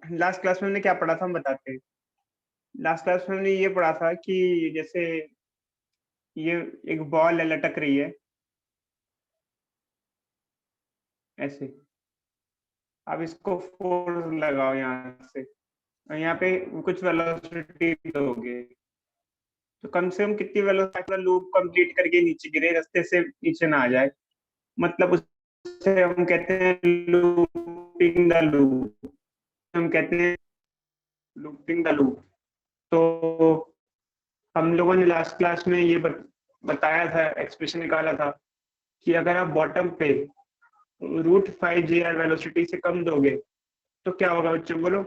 Last class में हमने क्या पढ़ा था हम बताते हैं। लास्ट क्लास में हमने ये पढ़ा था कि जैसे ये एक बॉल है, लटक रही है ऐसे, अब इसको फोर्स लगाओ यहाँ से, और यहाँ पे कुछ वेलोसिटी दोगे, तो कम से कम कितनी वेलोसिटी लूप कंप्लीट करके नीचे गिरे, रास्ते से नीचे ना आ जाए, मतलब उसे हम कहते हैं लूपिंग द लूप, हम कहते हैं लूपिंग द लूप। तो हम लोगों ने लास्ट क्लास में ये बताया था, एक्सप्रेशन निकाला था कि अगर आप बॉटम पे √5 g वेलोसिटी से कम दोगे तो क्या होगा बच्चों, बोलो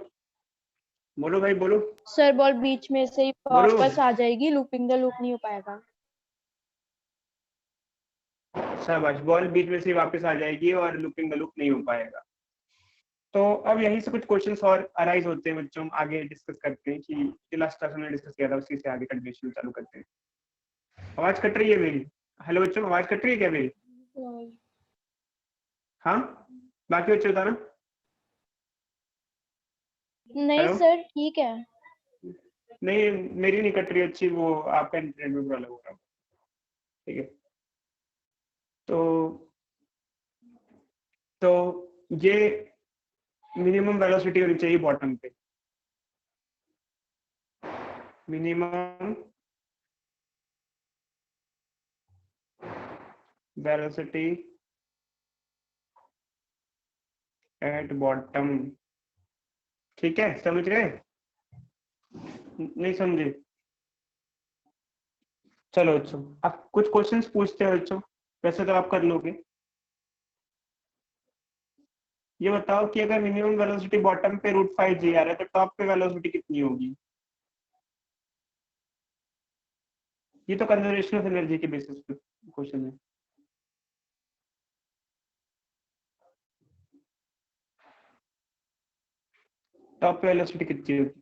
बोलो भाई बोलो सर बॉल बीच में से ही बोलो। वापस आ जाएगी, लूपिंग द लूप नहीं हो पाएगा। शाबाश, बॉल बीच में से वापस आ जाएगी और लूपिंग द लूप नहीं हो पाएगा। तो अब यहीं से कुछ क्वेश्चंस और अराइज होते हैं बच्चों, आगे डिस्कस करते हैं कि जो लास्ट क्लास में डिस्कस किया था उसी से आगे कंटिन्यूशन चालू करते हैं। आवाज कट रही है मेरी? हेलो बच्चों, आवाज कट रही है क्या मेरी? हाँ, बाकी बच्चे बताना। नहीं हेलो, सर ठीक है। नहीं मेरी नहीं कट रही अच्छी, वो आपका इंटरनेट में प्रॉब्लम हो रहा है। ठीक है, तो तो ये मिनिमम वेलोसिटी होनी चाहिए बॉटम पे, मिनिमम वेलोसिटी एट बॉटम। ठीक है, समझ गए? नहीं समझे? चलो बच्चों, अब कुछ क्वेश्चंस पूछते हैं बच्चों, वैसे तो आप कर लोगे। ये बताओ कि अगर मिनिमम वेलोसिटी बॉटम पे √5 g आ रहा है तो टॉप पे वेलोसिटी कितनी होगी? ये तो कंजर्वेशन ऑफ एनर्जी के बेसिस पे क्वेश्चन है। टॉप पे वेलोसिटी कितनी होगी?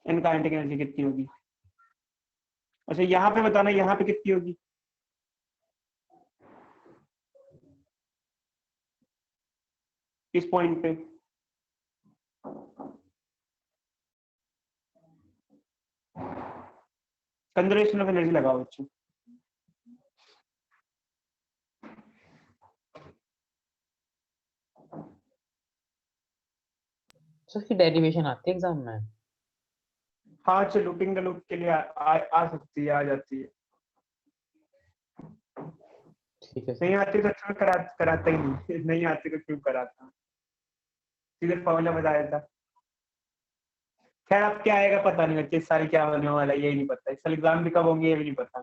इनकाइनेटिक एनर्जी कितनी होगी? अच्छा यहाँ पे बताना, यहाँ पे कितनी होगी? इस पॉइंट पे कंजर्वेशन ऑफ एनर्जी लगाओ बच्चों। सर उसकी डेरिवेशन आती है एग्जाम में? हाँ, चलो लूपिंग द लूप के लिए आ सकती है, आ जाती है। ठीक है नहीं सर। आती तो अच्छा कराता ही नहीं, नहीं आती तो क्यों कराता, सीधे फॉर्मूला बता देता। खैर अब क्या आएगा पता नहीं बच्चे, इस साल क्या होने वाला है यही नहीं पता, इस साल एग्जाम भी कब होंगे ये भी नहीं पता।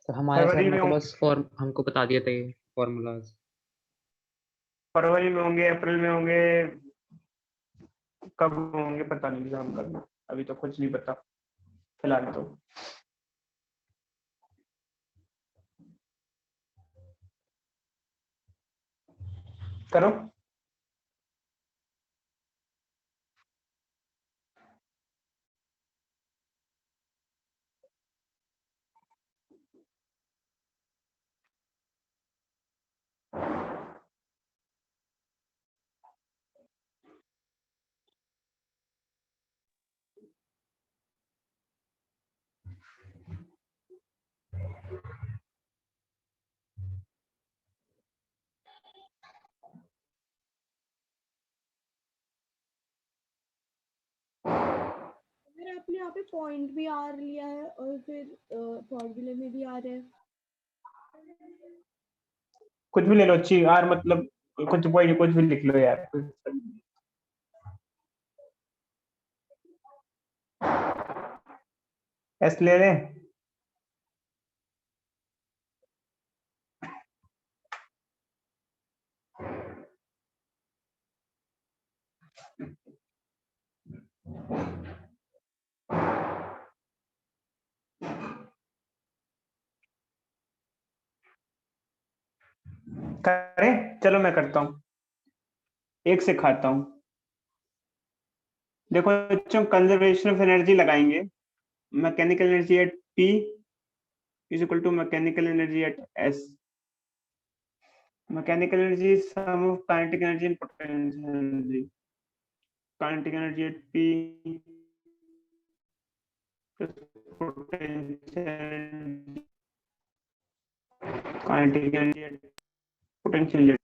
तो हमारे सर फरवरी ने में तो होंगे, बस फॉर्म हमको बता दिए थे फॉर्मूलाज। फरवरी में होंगे, अप्रैल में होंगे, कब होंगे पता नहीं एग्जाम कब, अभी तो कुछ नहीं पता फिलहाल तो। करो। अगर आपने यहाँ पे पॉइंट भी आर लिया है और फिर फॉर्मूले में भी आ रहा है। कुछ भी ले लो अच्छी यार, मतलब कुछ कोई कुछ भी लिख लो यार, एस ले लें। करें, चलो मैं करता हूँ, एक से खाता हूँ। देखो बच्चों, कंजर्वेशन ऑफ एनर्जी लगाएंगे, mechanical energy at P is equal to mechanical energy at S. Mechanical energy is sum of kinetic energy and potential energy. Kinetic energy at P plus potential energy. Kinetic energy at potential energy.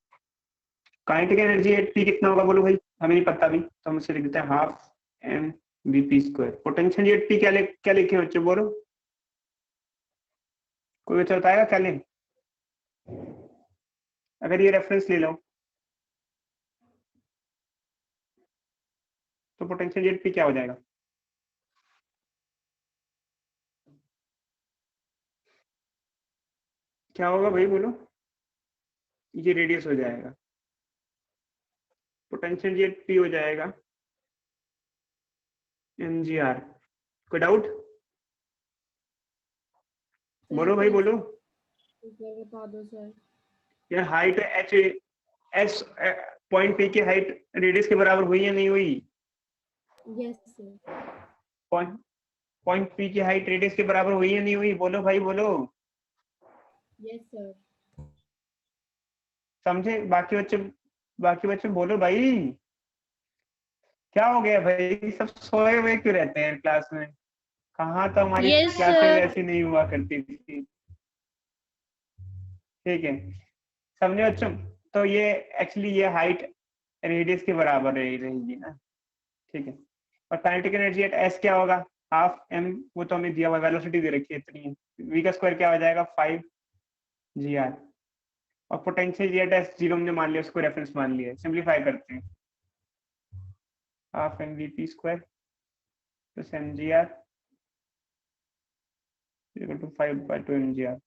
Kinetic energy at P कितना होगा बोलो भाई, हमें नहीं पता अभी, तो हम इसे लिख देते हैं half m v p square. Potential at P क्या लिखे बच्चे बोलो, कोई बच्चा बताएगा क्या लिखे? अगर ये रेफरेंस ले लो तो पोटेंशियल एट पी क्या हो जाएगा? क्या होगा भाई बोलो, ये रेडियस हो जाएगा, पोटेंशियल एट पी हो जाएगा एम जी आर। कोई डाउट बोलो भाई बोलो। बता दो सर। यार height H S point P की हाइट रेडियस के बराबर हुई या नहीं हुई? Yes sir. पॉइंट पी की हाइट रेडियस के बराबर हुई या नहीं हुई? बोलो भाई बोलो। Yes sir. समझे? बाकी बच्चे बोलो भाई। क्या हो गया भाई, सब सोए हुए क्यों रहते हैं क्लास में? कहाँ तो हमारी Yes, क्लासेस sir. ऐसी नहीं हुआ करती थी। ठीक है, समझे बच्चों? तो ये एक्चुअली ये हाइट रेडियस के बराबर रहेगी ना, ठीक है। और काइनेटिक एनर्जी एट एस क्या होगा? हाफ एम, वो तो हमें दिया हुआ, वेलोसिटी दे रखी है इतनी, वी का स्क्वायर क्या हो जाएगा? 5 जी आर। और पोटेंशियल जी एट एस जीरो हमने मान लिया, उसको रेफरेंस मान लिया। सिंप्लीफाई करते हैं, half m v p square plus m g r equal to 5/2 m g r.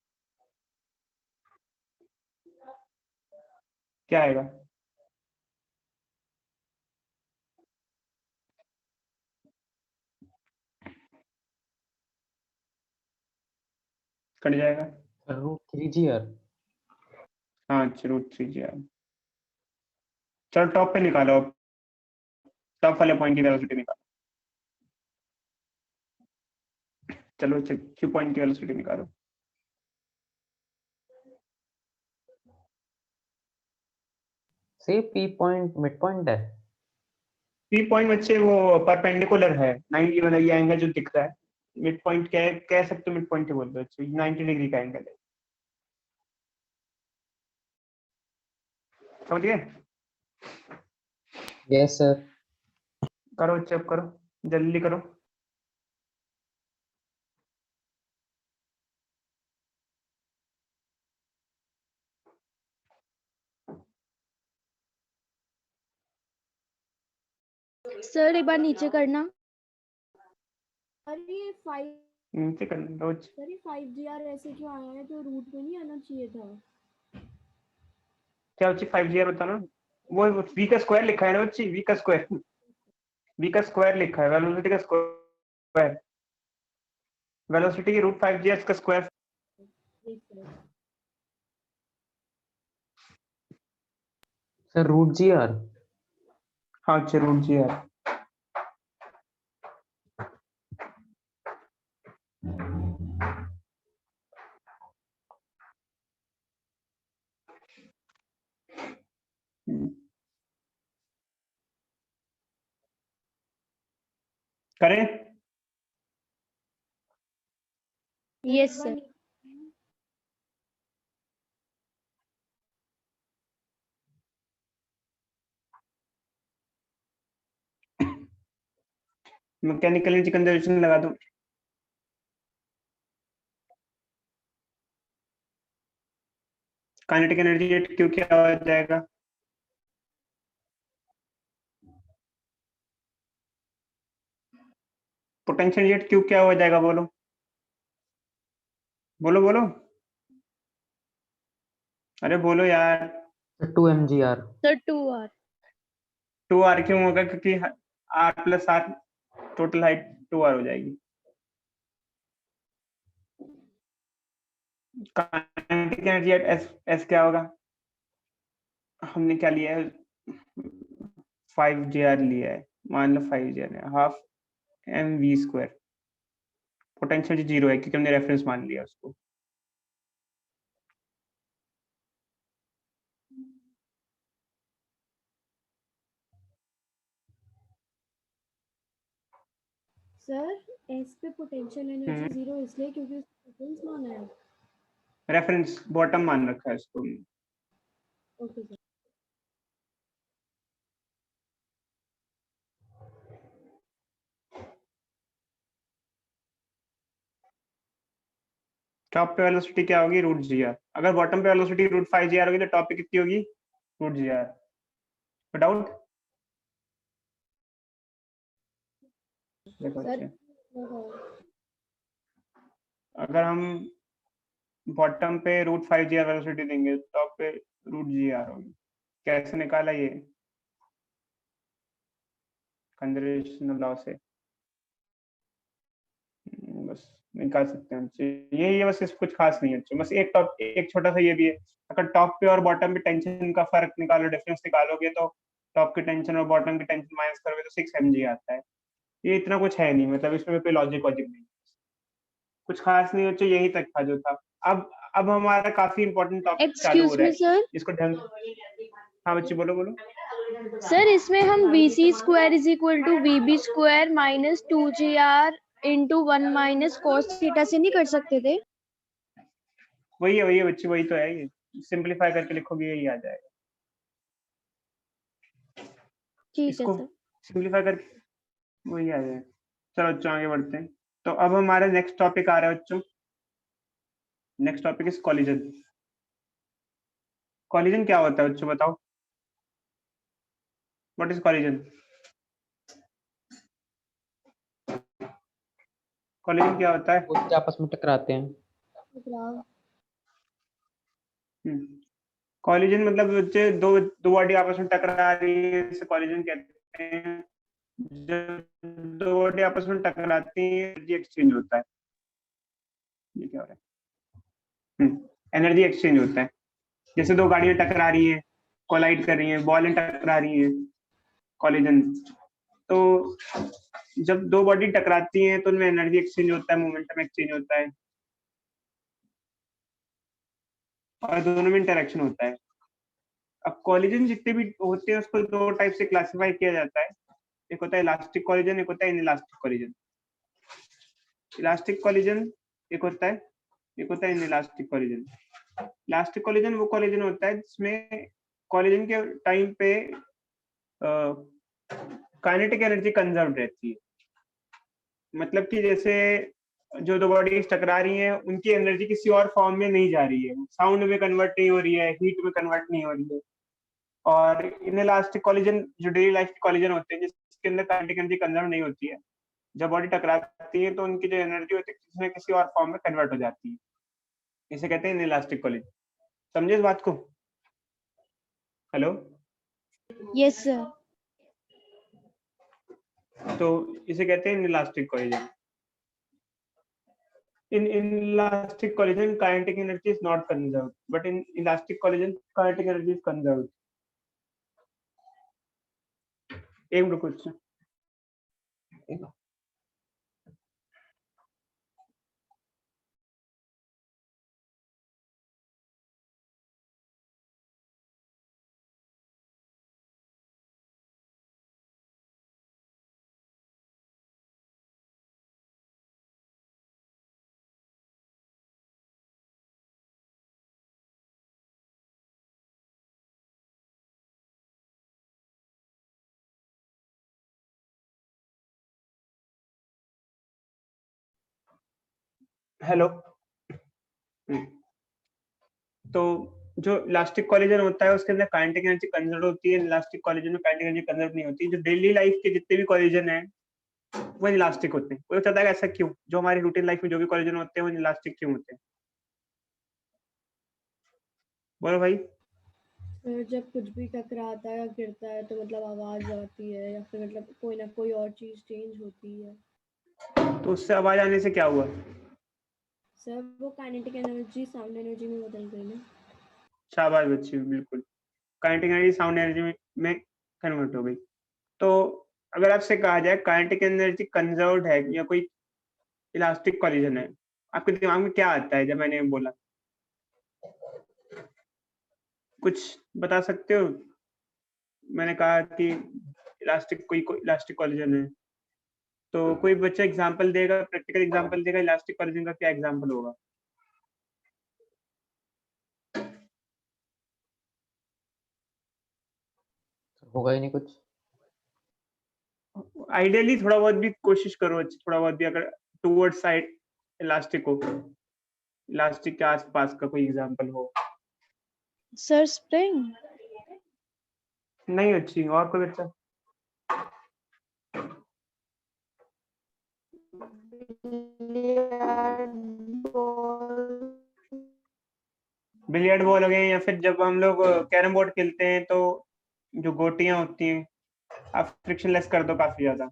क्या आएगा? कट जाएगा। √3 GR। हाँ √3 GR। चलो टॉप पे निकालो, टॉप वाले पॉइंट की वेलोसिटी निकालो। चलो क्यू पॉइंट की वेलोसिटी निकालो। से पी पॉइंट मिड पॉइंट है। पी पॉइंट बच्चे वो परपेंडिकुलर है 90, मतलब ये एंगल जो दिख रहा है मिड पॉइंट, कह सकते हो मिड पॉइंट ही बोल दो, 90 डिग्री का एंगल है। समझ गए? Yes sir. करो चेक करो, जल्दी करो। सर एक बार नीचे करना। अरे ये 5 नीचे करना रोज। सर ये 5GR ऐसे क्यों आया है? तो रूट में नहीं आना चाहिए था। क्या बच्ची 5GR बताना? वो वी का स्क्वायर लिखा है ना बच्ची, वी का स्क्वायर लिखा है, वेलोसिटी का स्क्वायर, वेलोसिटी की √5GR का स्क्वायर। Sir √GR। हाँ अच्छा √GR। करें? Yes sir. Mechanical energy conservation लगा दूं? काइनेटिक एनर्जी एट क्यू क्या हो जाएगा? पोटेंशियल एट क्यू क्या हो जाएगा? बोलो बोलो बोलो, अरे बोलो यार। 2 mgr। Sir 2R। 2R क्यों होगा? क्योंकि R plus R total height 2R हो जाएगी। काइनेटिक एनर्जी एट एस क्या होगा? हमने क्या लिया है? 5GR लिया है, मान लो 5GR है, half m v square. Potential zero है क्योंकि हमने रेफरेंस मान लिया उसको। सर एस पे पोटेंशियल एनर्जी 0 इसलिए क्योंकि उसका रेफरेंस माना है। रेफरेंस बॉटम मान रखा है इसको। Okay sir. टॉप पे वेलोसिटी क्या होगी, रूट जी आर। अगर बॉटम पे वेलोसिटी रूट 5 जी आर होगी तो टॉप पे कितनी होगी, रूट जी आर। डाउट? देखो सर अच्छा, अगर हम बॉटम पे रूट 5 जी आर वेलोसिटी देंगे टॉप पे रूट जी आर होगी। कैसे निकाला ये, कंजर्वेशन लॉ से बस निकाल सकते हैं। यही है बस, इस कुछ खास नहीं है। बस एक टॉप, एक छोटा सा ये भी है, अगर टॉप पे और बॉटम पे टेंशन का फर्क निकालो, डिफरेंस निकालोगे तो टॉप की टेंशन और बॉटम की टेंशन माइनस करोगे तो 6 mg आता है। ये इतना कुछ है नहीं, मतलब इसमें कोई लॉजिक नहीं, कुछ खास नहीं बच्चों, यही तक था जो था। अब हमारा काफी इंपॉर्टेंट टॉपिक चालू हो एक्सक्यूज रहा मी है, सर। इसको ढंग। हाँ बच्चे बोलो बोलो। सर इसमें हम VC square is equal to VB square minus 2GR into 1 minus cos theta से नहीं कर सकते थे? वही है बच्चे, वही तो है। ये सिंपलीफाई करके लिखोगे यही आ जाएगा। ठीक है इसको सर। सिंपलीफाई करके वही आ जाएगा। चलो बच्चों आगे बढ़ते हैं। तो अब हमारा नेक्स्ट टॉपिक आ रहा है बच्चों, next topic is collision. Collision क्या होता है बच्चों, बताओ, व्हाट इज कॉलिजन? कॉलिजन क्या होता है? वो जो आपस में टकराते हैं। टकराव। कॉलिजन मतलब बच्चे दो दो बॉडी आपस में टकरा रही है, इसे कॉलिजन कहते हैं। जब दो बॉडी आपस में टकराती है एनर्जी एक्सचेंज होता है। ये क्या हो रहा है? एनर्जी एक्सचेंज होता है। जैसे दो गाड़ियां टकरा रही हैं, कोलाइड कर रही हैं, बॉलें टकरा रही हैं, कॉलिजन। तो जब दो बॉडी टकराती हैं तो उनमें एनर्जी एक्सचेंज होता है, मोमेंटम एक्सचेंज होता है, और दोनों में इंटरेक्शन होता है। अब कॉलिजन जितने भी होते हैं उसको दो टाइप से क्लासिफाई किया जाता है। एक होता है इलास्टिक कॉलिजन, एक होता है इनइलास्टिक कॉलिजन। इलास्टिक कॉलिजन एक होता है, एक होता है इनइलास्टिक कॉलिजन। इलास्टिक कॉलिजन वो कॉलिजन होता है जिसमें कॉलिजन के टाइम पे काइनेटिक एनर्जी कंजर्व रहती है। मतलब कि जैसे जो दो बॉडीज टकरा रही हैं उनकी एनर्जी किसी और फॉर्म में नहीं जा रही है, साउंड में कन्वर्ट नहीं हो रही है, हीट में कन्वर्ट नहीं हो रही है। और इनइलास्टिक कॉलिजन जो डेली लाइफ के कॉलिजन होते हैं जिसके अंदर काइनेटिक एनर्जी कंजर्व नहीं होती है, जब बॉडी टकराती है तो उनकी जो एनर्जी होती है किसी न किसी और फॉर्म में कन्वर्ट हो जाती है। इसे कहते हैं इनइलास्टिक कॉलिजन। समझे इस बात को? हेलो? Yes sir. तो इसे कहते हैं inelastic collision. In inelastic collision, kinetic energy is not conserved, but in elastic collision, kinetic energy is conserved. एक मिनट कुछ हेलो। तो जो इलास्टिक कॉलिजन होता है उसके अंदर काइनेटिक एनर्जी कंजर्व होती है, इलास्टिक कॉलिजन में काइनेटिक एनर्जी कंजर्व नहीं होती। जो डेली लाइफ के जितने भी कॉलिजन है वो इलास्टिक होते हैं। वो कहता है ऐसा क्यों, जो हमारी रूटीन लाइफ में जो भी कॉलिजन होते हैं वो इलास्टिक क्यों होते हैं? बोलो भाई। सर जब कुछ भी टकराता है या गिरता है तो मतलब आवाज आती है या फिर मतलब कोई ना कोई और चीज चेंज होती है। तो उससे आवाज आने से क्या हुआ? सर वो काइनेटिक एनर्जी साउंड एनर्जी में बदल गई ना। शाबाश बच्ची, बिल्कुल। काइनेटिक एनर्जी साउंड एनर्जी में कन्वर्ट हो गई। तो अगर आपसे कहा जाए काइनेटिक एनर्जी कंजर्व्ड है या कोई इलास्टिक कॉलिजन है, आपके दिमाग में क्या आता है जब मैंने बोला? कुछ बता सकते हो? मैंने कहा कि इलास्टिक कोई इलास्टिक कॉलिजन है, तो कोई बच्चा एग्जांपल देगा, प्रैक्टिकल एग्जांपल देगा, इलास्टिक कोलिजन का क्या एग्जांपल होगा? होगा ही नहीं कुछ। आइडियली थोड़ा बहुत भी कोशिश करो, थोड़ा बहुत भी, अगर टुवर्ड साइड इलास्टिक हो, इलास्टिक के आसपास का कोई एग्जांपल हो। Sir spring. नहीं अच्छी, और कोई बच्चा? बिलियर्ड बॉल हो गए, या फिर जब हम लोग कैरम बोर्ड खेलते हैं तो जो गोटियां होती हैं, आप फ्रिक्शनलेस कर दो काफी ज्यादा,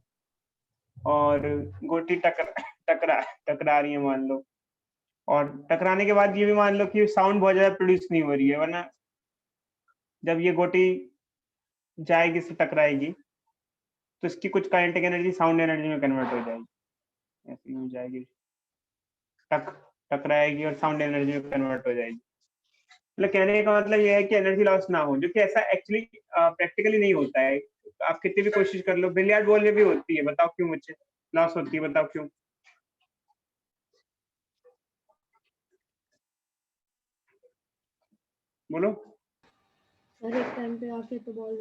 और गोटी टकरा रही है मान लो, और टकराने के बाद ये भी मान लो कि साउंड बहुत ज्यादा प्रोड्यूस नहीं हो रही है, वरना जब ये गोटी जाएगी, से टकराएगी, तो इसकी कुछ काइनेटिक एनर्जी साउंड एनर्जी में कन्वर्ट हो जाएगी, ऐसी हो जाएगी, टकराएगी और साउंड एनर्जी में कन्वर्ट हो जाएगी। मतलब कहने का मतलब ये है कि एनर्जी लॉस ना हो, जो कि ऐसा एक्चुअली प्रैक्टिकली नहीं होता है। आप कितनी भी कोशिश कर लो, बिलियर्ड बॉल में भी होती है, बताओ क्यों बच्चे लॉस होती है, बताओ क्यों? बोलो। सर एक टाइम पे आके तो बॉल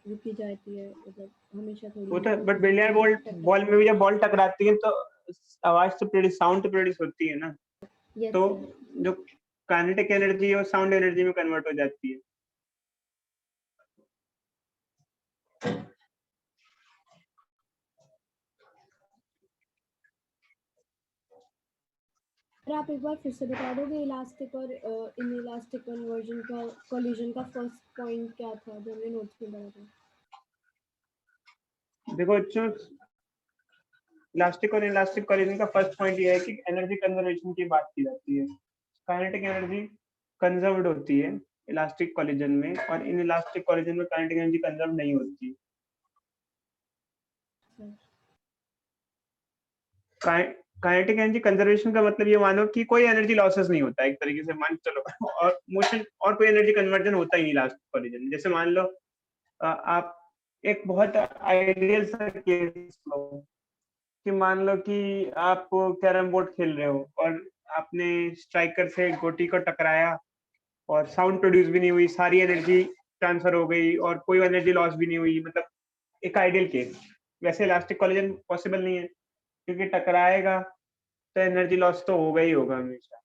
रुकी जाती है, मतलब हमेशा थोड़ी वो तो, ना बट बिलियर्ड बॉल में भी जब बॉल टकराती है तो आवाज तो प्रोड्यूस, साउंड तो प्रोड्यूस होती है ना, यस तो सर। जो काइनेटिक एनर्जी है वो साउंड एनर्जी में कन्वर्ट हो जाती है। सर आप एक बार फिर से बता दोगे इलास्टिक और इन इलास्टिक कन्वर्जन का, कोलिजन का फर्स्ट पॉइंट क्या था जो हमने नोट्स में पढ़ा था? देखो बच्चों, इलास्टिक और इलास्टिक कोलिजन का फर्स्ट पॉइंट ये है कि एनर्जी कंजर्वेशन की बात की जाती है। काइनेटिक एनर्जी कंजर्व्ड होती है इलास्टिक कोलिजन में, और इन इलास्टिक कोलिजन में काइनेटिक एनर्जी कंजर्व नहीं होती। काइनेटिक एनर्जी कंजर्वेशन का मतलब ये मानो कि कोई एनर्जी लॉसेस नहीं होता है, एक तरीके से मान चलो, और मोशन और कोई एनर्जी कन्वर्जन होता ही नहीं इलास्टिक कोलिजन में। जैसे मान लो आप एक बहुत आइडियल सा केस लो, कि मान लो कि आप कैरम बोर्ड खेल रहे हो और आपने स्ट्राइकर से गोटी को टकराया और साउंड प्रोड्यूस भी नहीं हुई, सारी एनर्जी ट्रांसफर हो गई और कोई एनर्जी लॉस भी नहीं हुई, मतलब एक आइडियल केस। वैसे इलास्टिक कोलिजन पॉसिबल नहीं है, क्योंकि टकराएगा तो एनर्जी लॉस तो होगा ही होगा हमेशा।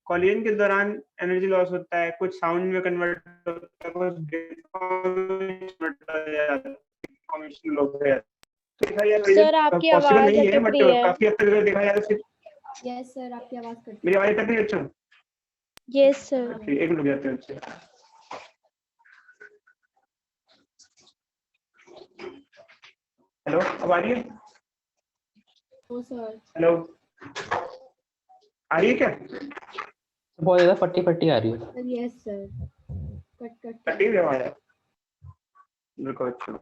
कोलिजन के दौरान एनर्जी लॉस होता है, कुछ साउंड में कन्वर्ट होता है, कुछ डिफॉर्मेशन हो जाता है। सर आपकी पॉसिबल आवाज नहीं है, अटक बट रही है। काफी हद तक अगर देखा जाए तो यस सर आपकी आवाज कट मेरी आवाज तक नहीं अच्छा? Yes sir. एक मिनट जाते हैं अच्छे। हेलो, अब आ रही है? ओ सर। हेलो, आ रही है क्या? बहुत ज्यादा फटी फटी आ रही है। Sir yes sir, cut cut कटी हुई आवाज है। रुको अच्छा।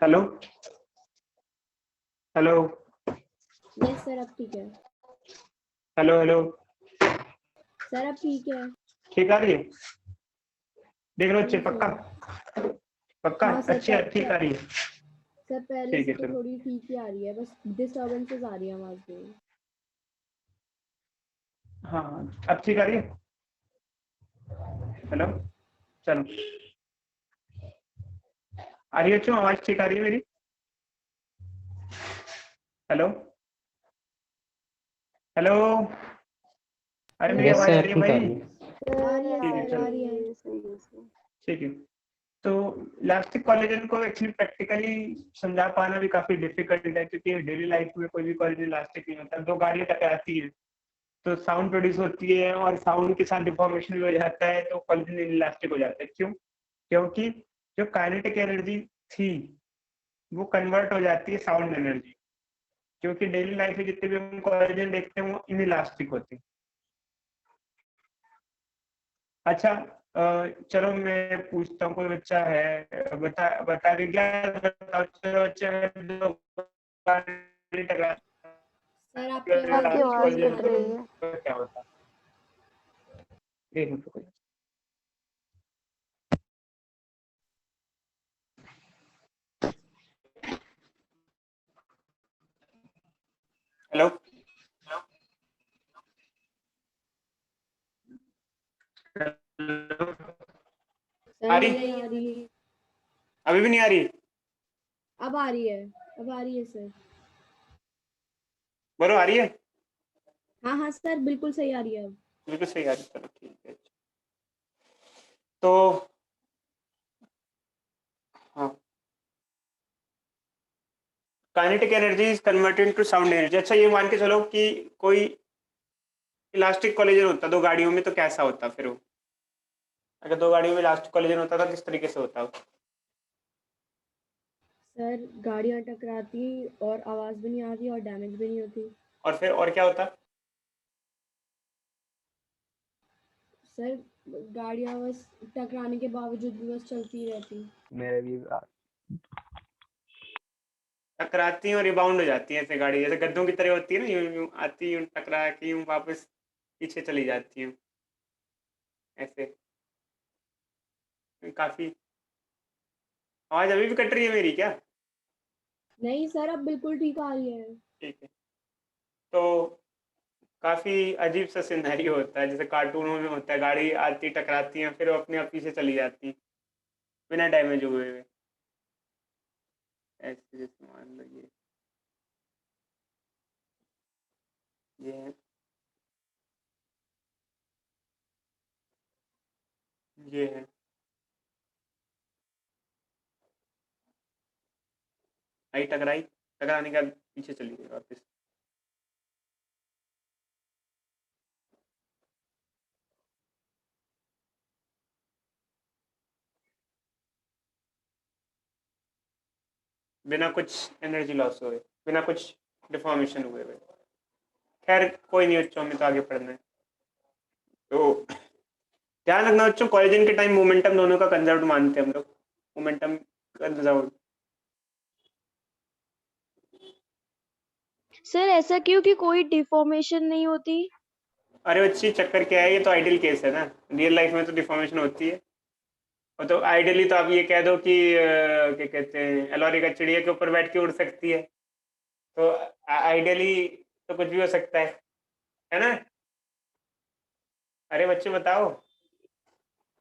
हेलो हेलो यस सर अब ठीक है। हेलो हेलो, सर अब ठीक है। ठीक आ रही है? देख लो अच्छे, हाँ, पक्का सर। पक्का हाँ, सर, अच्छी ठीक आ रही है? सर पहले ठीक से है, तो चलो। थोड़ी ठीक ही आ रही है, बस डिस्टर्बेंसेस आ रही है आवाज में। हाँ हाँ, अब ठीक आ रही है? हेलो, चलो, आ रही है अच्छी आवाज? ठीक आ रही है मेरी? हेलो हेलो, अरे मेरी यस आवाज आ सर, रही है ठीक आ भाई? रही है। आ रही है ठीक है, सर, चलो। आ रही है। ठीक है, तो इलास्टिक कोलिजन को एक्चुअली प्रैक्टिकली समझा पाना भी काफी डिफिकल्ट है, क्योंकि डेली लाइफ में कोई भी कोलिजन इलास्टिक नहीं होता। दो गाड़ियां टकराती है तो साउंड प्रोड्यूस होती है, और साउंड के साथ डिफॉर्मेशन भी हो जाता है, तो कोलिजन इलास्टिक हो जाता है। क्यों? क्योंकि जो काइनेटिक एनर्जी थी वो कन्वर्ट हो जाती है साउंड एनर्जी, क्योंकि डेली लाइफ में जितने भी हम कोलिजन देखते हैं वो इनइलास्टिक होते हैं। अच्छा, चलो मैं पूछता हूँ, कोई बच्चा है बता के क्या बताओ, चलो बच्चा है जो सर आपकी आवाज बिल्कुल नहीं आ रही है। क्या होता है? एक मिनट रुको। हेलो सर आ रही? नहीं आ रही है। अभी भी नहीं आ रही? अब आ रही है, अब आ रही है सर। बोलो, आ रही है? हाँ हाँ सर, बिल्कुल सही आ रही है अब। बिल्कुल सही आ रही, चलो ठीक है। तो हाँ, kinetic energy is converted into sound energy. अच्छा, ये मान के चलो कि कोई इलास्टिक कोलिजन होता दो गाड़ियों में, तो कैसा होता फिर वो? अगर दो गाड़ियों में इलास्टिक कोलिजन होता तो किस तरीके से होता वो? सर गाड़ियाँ टकराती और आवाज़ भी नहीं आती और डैमेज भी नहीं होती। और फिर और क्या होता? सर गाड़ियाँ बस टकराने के बावजूद भी बस चलती रहती। मेरे भी टकराती और रिबाउंड हो जाती है ऐसे गाड़ी, जैसे गद्दों की तरह होती है ना, यूं यूं आती, यूं टकरा के यूं वापस पीछे चली जाती हूँ ऐसे। काफी आवाज अभी भी कट रही है मेरी क्या? नहीं सर, अब बिल्कुल ठीक आ रही है। ठीक है। तो काफी अजीब सा सिनेरियो होता है, जैसे कार्टूनों में होता है, गाड़ी आती टकराती है फिर वो अपने आप पीछे चली जाती बिना डैमेज हुए हुए, ऐसे जैसे मान लो ये है, ये है। आई टकराई, टकराने के बाद पीछे चली गई वापस। बिना कुछ एनर्जी लॉस हुए, बिना कुछ डिफॉर्मेशन हुए हुए। खैर कोई नहीं बच्चों, में तो आगे पढ़ना है। तो ध्यान रखना बच्चों, कोलिजन के टाइम मोमेंटम दोनों का कंजर्व मानते हैं हम लोग, मोमेंटम कंजर्व। सर ऐसा क्यों कि कोई डिफॉर्मेशन नहीं होती? अरे बच्ची, चक्कर क्या है, ये तो आइडियल केस है ना, रियल लाइफ में तो डिफॉर्मेशन होती है। और तो आइडियली तो आप ये कह दो कि क्या कहते हैं, एलोरी का चिड़िया के ऊपर बैठ के उड़ सकती है, तो आइडियली तो कुछ भी हो सकता है ना? अरे बच्चे बताओ,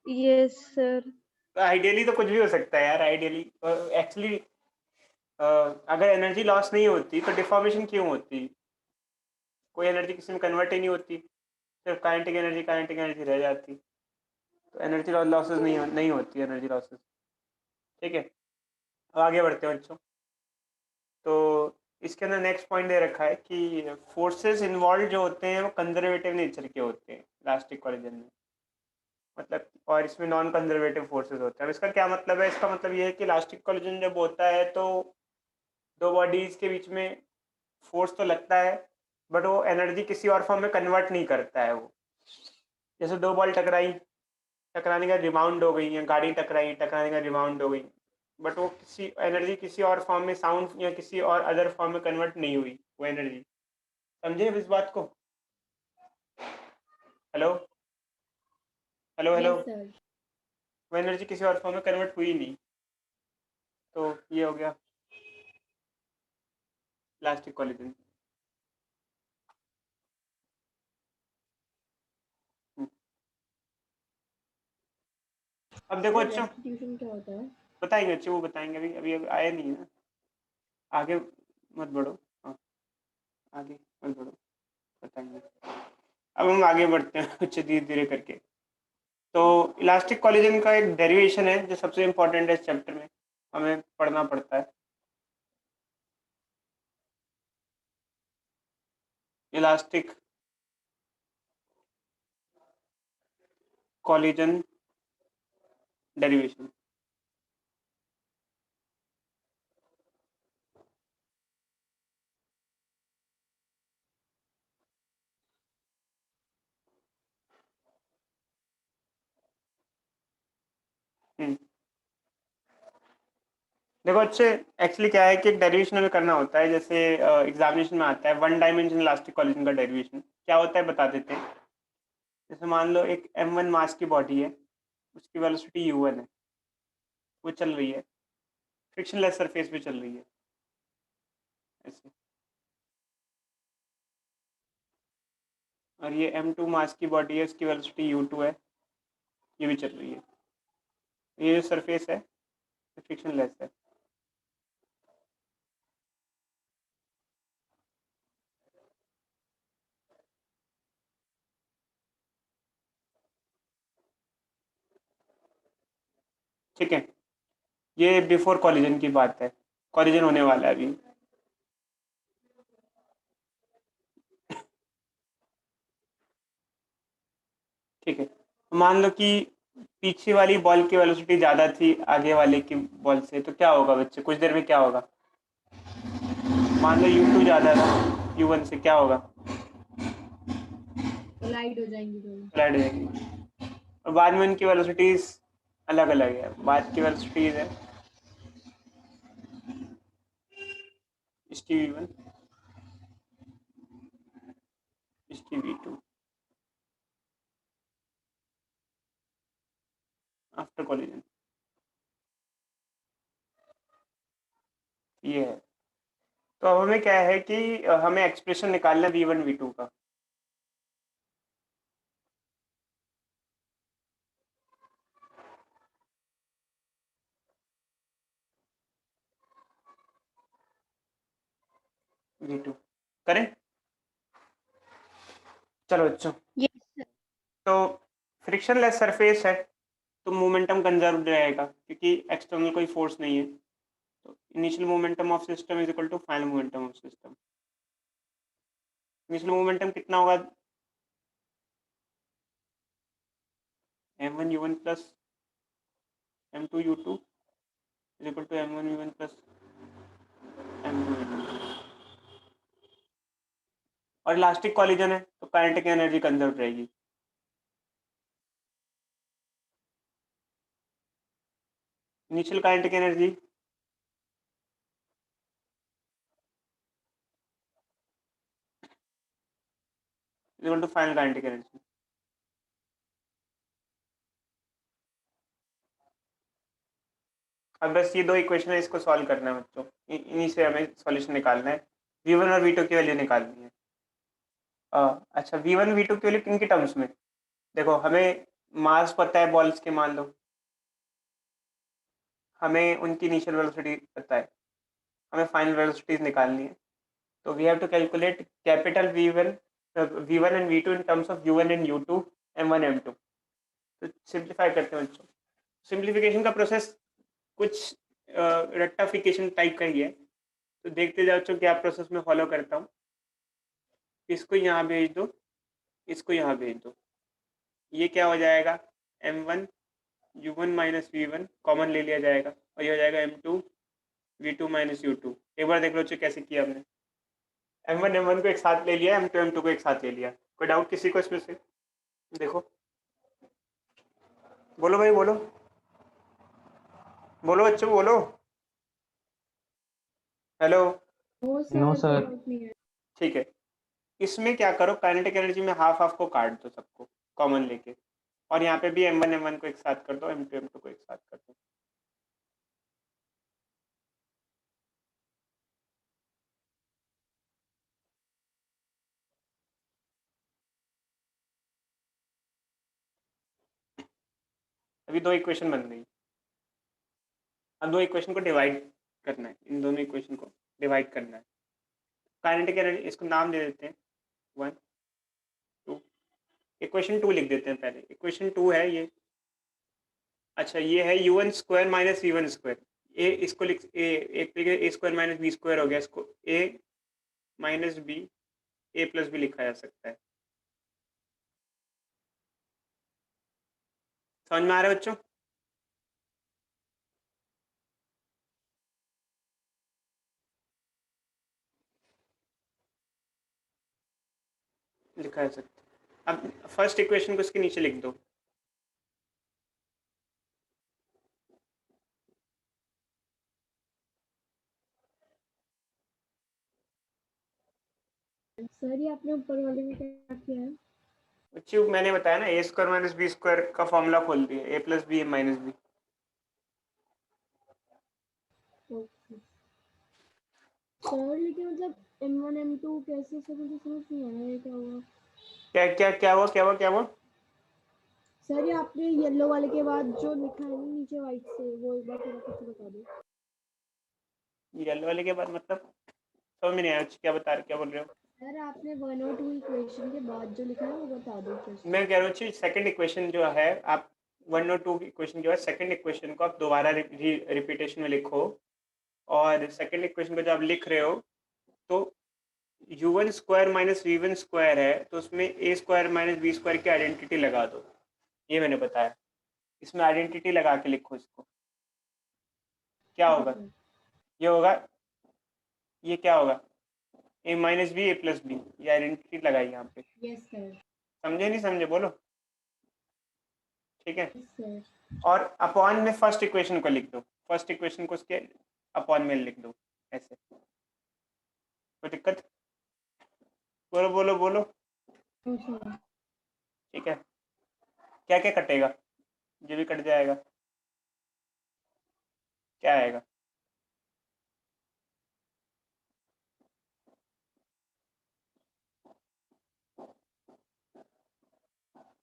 यस सर। आइडियली तो कुछ भी हो सकता है यार, आइडियली। एक्चुअली अगर एनर्जी लॉस नहीं होती तो डिफॉर्मेशन क्यों होती? कोई एनर्जी किसी में कन्वर्ट ही नहीं होती, सिर्फ काइनेटिक एनर्जी रह जाती, तो एनर्जी लॉसेस नहीं होती एनर्जी लॉसेस। ठीक है, अब आगे बढ़ते हैं बच्चों। तो इसके अंदर नेक्स्ट पॉइंट दे रखा है कि फोर्सेस इन्वॉल्व जो होते हैं वो कंजर्वेटिव नेचर के होते हैं इलास्टिक कोलिजन में, मतलब, और इसमें नॉन कंजर्वेटिव फोर्सेस होते हैं। अब इसका क्या मतलब है? इसका मतलब ये है कि इलास्टिक कोलिजन जब होता है तो दो बॉडीज के बीच में फोर्स तो लगता है, बट वो एनर्जी किसी और फॉर्म में कन्वर्ट नहीं करता है वो। जैसे दो बॉल टकराई, टकराने का रिबाउंड हो गई, या गाड़ी टकराई, टकराने का रिबाउंड हो गई, बट वो किसी एनर्जी किसी और फॉर्म में, साउंड या किसी और अदर फॉर्म में कन्वर्ट नहीं हुई वो एनर्जी। समझे अब इस बात को? Hello hello hello. Yes sir. वो एनर्जी किसी और फॉर्म में कन्वर्ट हुई नहीं, तो ये हो गया इलास्टिक कोलिजन। अब देखो सर बच्चों, रेस्टिट्यूशन क्या होता है? बताएंगे बच्चों, वो बताएंगे, अभी अभी आया नहीं है ना, आगे मत बढ़ो। हाँ, आगे मत बढ़ो, बताएंगे। अब हम आगे बढ़ते हैं बच्चे, धीरे धीरे करके। तो इलास्टिक कोलिजन का एक डेरिवेशन है जो सबसे इम्पोर्टेंट है इस चैप्टर में, हमें पढ़ना पड़ता है। Elastic collision derivation. देखो अच्छे, एक्चुअली क्या है कि एक डेरिवेशन हमें करना होता है, जैसे एग्जामिनेशन में आता है वन डायमेंशनल इलास्टिक कोलिजन का डेरिवेशन क्या होता है बता देते हैं। जैसे मान लो एक m1 मास की बॉडी है, उसकी वेलोसिटी u1 है, वो चल रही है फ्रिक्शनलेस सरफेस पे चल रही है ऐसे। और ये m2 मास की बॉडी है, इसकी वेलोसिटी u2 है, ये भी चल रही है। ये जो सरफेस है फ्रिक्शनलेस है। ठीक है, ये बिफोर कॉलिजन की बात है, कॉलिजन होने वाला है अभी। ठीक है, मान लो कि पीछे वाली बॉल की वेलोसिटी ज़्यादा थी आगे वाले की बॉल से, तो क्या होगा बच्चे, कुछ देर में क्या होगा? मान लो u2 ज़्यादा था u1 से, क्या होगा? कोलाइड हो जाएंगी दोनों। कोलाइड हो जाएंगी। और बाद में उनकी वेलोसिटीज अलग अलग है। बाद की वेलोसिटीज है इसकी v1, इसकी v2 आफ्टर कॉलिजन। ये है। तो अब हमें क्या है कि हमें एक्सप्रेशन निकालना है v1 v2 का। v2 करें? चलो बच्चों, Yes. तो फ्रिक्शनलेस सरफेस है तो मोमेंटम कंजर्व रहेगा क्योंकि एक्सटर्नल कोई फोर्स नहीं है। तो initial momentum of system is equal to final momentum of system. Initial momentum कितना होगा? m1 u1 plus m2 u2 is equal to m1 u1 plus m2 u2। और इलास्टिक कॉलिजन है तो काइनेटिक एनर्जी कंजर्व रहेगी। Initial kinetic energy equal to final kinetic energy. अब बस ये दो इक्वेशन है, इसको सॉल्व करना है बच्चों। इन्हीं से हमें सॉल्यूशन निकालना है। v1 और v2 की वैल्यू निकालनी है। अच्छा, v1 v2 की वैल्यू किन के टर्म्स में? देखो, हमें मास पता है बॉल्स के, मान लो हमें उनकी इनिशियल वेलोसिटी पता है, हमें फाइनल वेलोसिटीज निकालनी है। तो we have to calculate capital v1 and v2 in terms of u1 and u2, m1 m2। तो सिंप्लीफाई करते हैं बच्चों। सिंप्लीफिकेशन का प्रोसेस कुछ रेक्टाफिकेशन टाइप का ही है, तो देखते जाओ बच्चों क्या प्रोसेस में फॉलो करता हूँ। इसको यहाँ भेज दो, इसको यहाँ भेज दो, ये क्या हो जाएगा? m1 u1 minus v1 common ले लिया जाएगा और ये हो जाएगा m2 v2 माइनस u2। एक बार देख लो बच्चों कैसे किया हमने। m1 m1 को एक साथ ले लिया, m2 m2 को एक साथ ले लिया। कोई डाउट किसी को इसमें से? देखो, बोलो भाई, बोलो बोलो बच्चों, बोलो। हेलो। No sir. डाउट नहीं है। ठीक है, इसमें क्या करो, काइनेटिक एनर्जी में हाफ हाफ को काट दो, सबको कॉमन लेके, और यहाँ पे भी m1 m1 को एक साथ कर दो, m2 m2 को एक साथ कर दो। अभी दो इक्वेशन बन गई। अब दो इक्वेशन को डिवाइड करना है, इन दोनों इक्वेशन को डिवाइड करना है। काइनेटिक एनर्जी, इसको नाम दे देते हैं 1 2। इक्वेशन 2 लिख देते हैं पहले। इक्वेशन 2 है ये, अच्छा ये है u1 square minus v1 square. ए इसको लिख, ए एक तरीके ए स्क्वायर माइनस बी स्क्वायर हो गया, इसको ए माइनस बी ए प्लस भी लिखा जा सकता है। समझ में आ रहा है बच्चों? लिखा जा सकता है। अब फर्स्ट इक्वेशन को इसके नीचे लिख दो। सर ये आपने ऊपर वाले में क्या किया है? बच्चों मैंने बताया ना, a square minus b square का फॉर्मूला खोल दिया, a plus b minus b. Okay sir, लेकिन मतलब m1 m2 कैसे, सर मुझे समझ नहीं आ रहा है क्या हुआ। क्या हुआ? सर ये आपने येलो वाले के बाद जो लिखा है ना नीचे व्हाइट से, वो एक बार थोड़ा कुछ बता दो। येलो वाले के बाद मतलब समझ में नहीं आया, क्या बोल रहे हो? सर आपने 1 और 2 इक्वेशन के बाद जो लिखा है वो बता दो फिर से। मैं कह रहा हूँ सेकंड इक्वेशन जो है, आप 1 और 2 इक्वेशन के बाद सेकंड इक्वेशन को आप दोबारा रिपीटेशन में लिखो, और सेकंड इक्वेशन को जब आप लिख रहे हो तो u1 square minus v1 square है, तो उसमें a square minus b square की आइडेंटिटी लगा दो, ये मैंने बताया। इसमें आइडेंटिटी लगा के लिखो इसको। क्या होगा? ये होगा, ये क्या होगा? a minus B, a plus B, ये आइडेंटिटी लगाई यहाँ पे। Yes sir. समझे नहीं समझे? बोलो। ठीक है। Yes sir. और अपॉन में फर्स्ट इक्वेशन को लिख दो, फर्स्ट इक्वेशन को उसके अपॉन में लिख दो, ऐसे। कोई दिक्कत? बोलो बोलो बोलो। सर ठीक है। क्या क्या कटेगा? जो भी कट जाएगा क्या आएगा?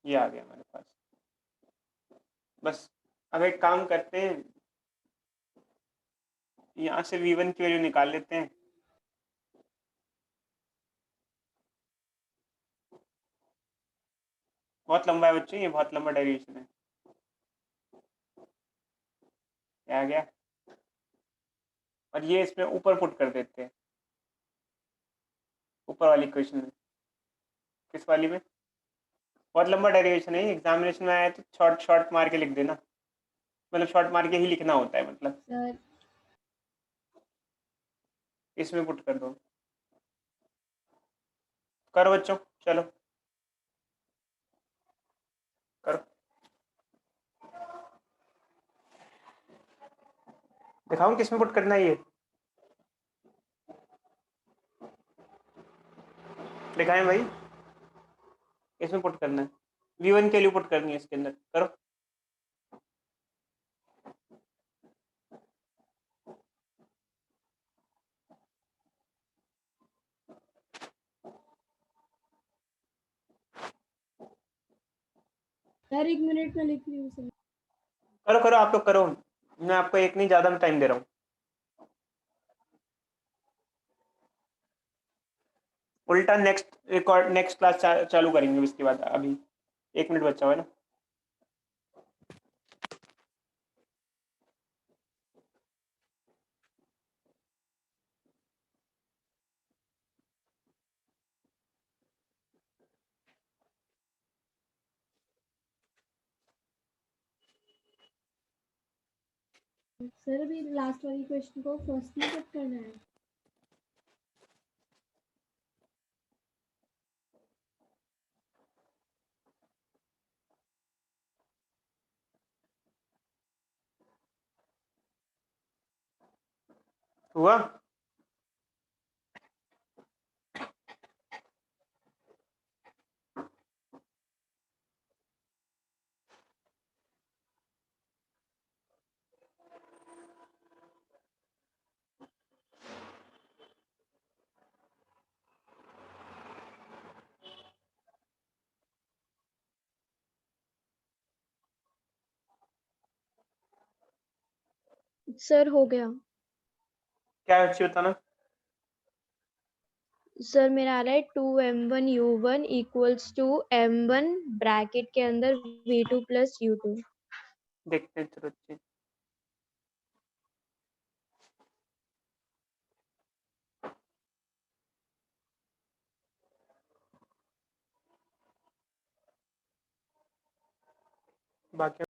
ये आ गया हमारे पास। बस अब एक काम करते हैं, यहाँ से v1 की वैल्यू निकाल लेते हैं। बहुत लंबा है बच्चे, ये बहुत लंबा डेरिवेशन है। आ गया, और ये इसमें ऊपर पुट कर देते हैं, ऊपर वाली इक्वेशन में। किस वाली में? बहुत लंबा डेरिवेशन है, एग्जामिनेशन में आया तो शॉर्ट शॉर्ट मार के लिख देना, मतलब शॉर्ट मार के ही लिखना होता है, मतलब सर इसमें पुट कर दो। करो बच्चों, चलो करो, दिखाऊं किसमें पुट करना है ये? दिखाएं भाई, इसमें पुट करना है, v1 के लिए पुट करनी है इसके अंदर। करो। सर 1 मिनट में लिख रही हूँ सर। करो करो, आप लोग करो, मैं आपको एक नहीं ज़्यादा टाइम दे रहा हूँ। उल्टा नेक्स्ट रिकॉर्ड, नेक्स्ट क्लास चालू करेंगे इसके बाद। अभी 1 मिनट बचा हुआ है ना। सर अभी लास्ट वाली क्वेश्चन को फर्स्ट में कट करना है। हुआ? सर हो गया। क्या अच्छी बताना? सर मेरा आ रहा है 2m1u1 equals to m1 bracket के अंदर v2 प्लस u2। देखते हैं, चलो अच्छी। बाकी